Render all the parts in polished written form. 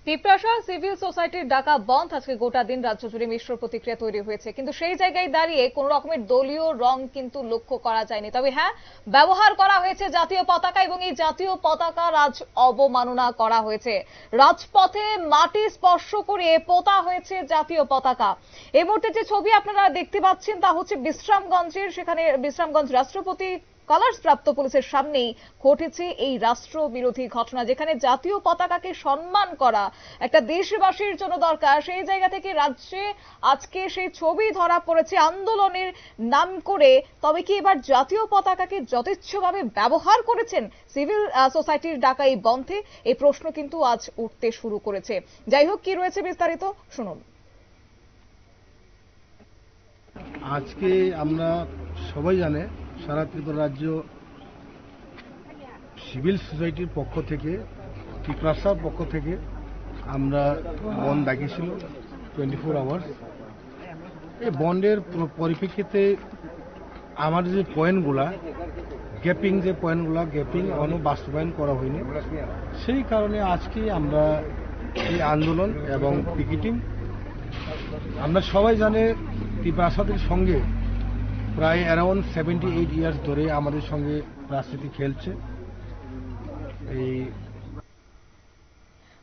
পিপরাশা civil সোসাইটির ডাকা বন্ধ আজকে গোটা দিন রাজ্য জুড়ে মিশ্র প্রতিক্রিয়া তৈরি হয়েছে, কিন্তু সেই জায়গায় দাঁড়িয়ে কোন রকমের দলীয় রং কিন্তু লক্ষ্য করা যায়নি। তবে হ্যাঁ, ব্যবহার করা হয়েছে জাতীয় পতাকা এবং এই জাতীয় পতাকা আজ অবমাননা করা হয়েছে। রাজপথে মাটি স্পর্শ করে পোতা হয়েছে জাতীয় পতাকা। এই মুহূর্তে যে ছবি আপনারা দেখতে পাচ্ছেন তা হচ্ছে বিশ্রামগঞ্জের, সেখানে বিশ্রামগঞ্জ রাষ্ট্রপতি কালার্স প্রাপ্ত পুলিশের সামনেই ঘটেছে এই রাষ্ট্রবিরোধী ঘটনা, যেখানে জাতীয় পতাকাকে সম্মান করা একটা দেশবাসীর জন্য দরকার। সেই জায়গা থেকে রাজ্যে আজকে সেই ছবি ধরা পড়েছে আন্দোলনের নাম করে। তবে কি এবার জাতীয় পতাকাকে যথেচ্ছভাবে ব্যবহার করেছেন সিভিল সোসাইটির ডাকা এই বন্ধে? এই প্রশ্ন কিন্তু আজ উঠতে শুরু করেছে। যাই হোক, কি রয়েছে বিস্তারিত শুনুন। আজকে আমরা সবাই জানে সারা ত্রিপুরা রাজ্য সিভিল সোসাইটির পক্ষ থেকে, পিপরাশার পক্ষ থেকে আমরা বন্ধ ডাকিছিল 24 আওয়ার্স। এই বন্ধের পরিপ্রেক্ষিতে আমার যে পয়েন্টগুলা গ্যাপিং এখনো বাস্তবায়ন করা হয়নি। সেই কারণে আজকে আমরা এই আন্দোলন এবং পিকেটিং, আমরা সবাই জানে পিপরাশাদের সঙ্গে প্রায় অ্যারাউন্ড 78 ইয়ার্স ধরে আমাদের সঙ্গে রাজনীতি খেলছে।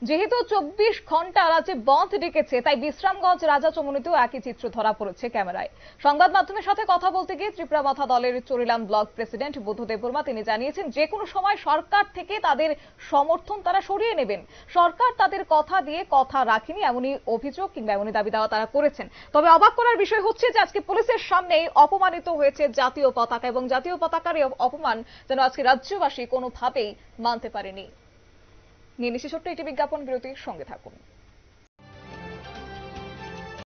যেহেতু 24 ঘন্টা রাজ্যে বন্ধ ডেকেছে, তাই বিশ্রামগঞ্জ রাজা চমুনিতেও একই চিত্র ধরা পড়েছে ক্যামেরায়। সংবাদ মাধ্যমের সাথে কথা বলতে গিয়ে ত্রিপুরা মাথা দলের চরিলাম ব্লক প্রেসিডেন্ট বুদ্ধদেব বর্মা তিনি জানিয়েছেন, যে কোনো সময় সরকার থেকে তাদের সমর্থন তারা সরিয়ে নেবেন। সরকার তাদের কথা দিয়ে কথা রাখেনি, এমনই অভিযোগ কিংবা এমনই দাবি দেওয়া তারা করেছেন। তবে অবাক করার বিষয় হচ্ছে যে আজকে পুলিশের সামনেই অপমানিত হয়েছে জাতীয় পতাকা, এবং জাতীয় পতাকার এই অপমান যেন আজকে রাজ্যবাসী কোনোভাবেই মানতে পারেনি। নিয়ে নিচ্ছি ছোট্ট একটি বিজ্ঞাপন বিরতির সঙ্গে থাকুন।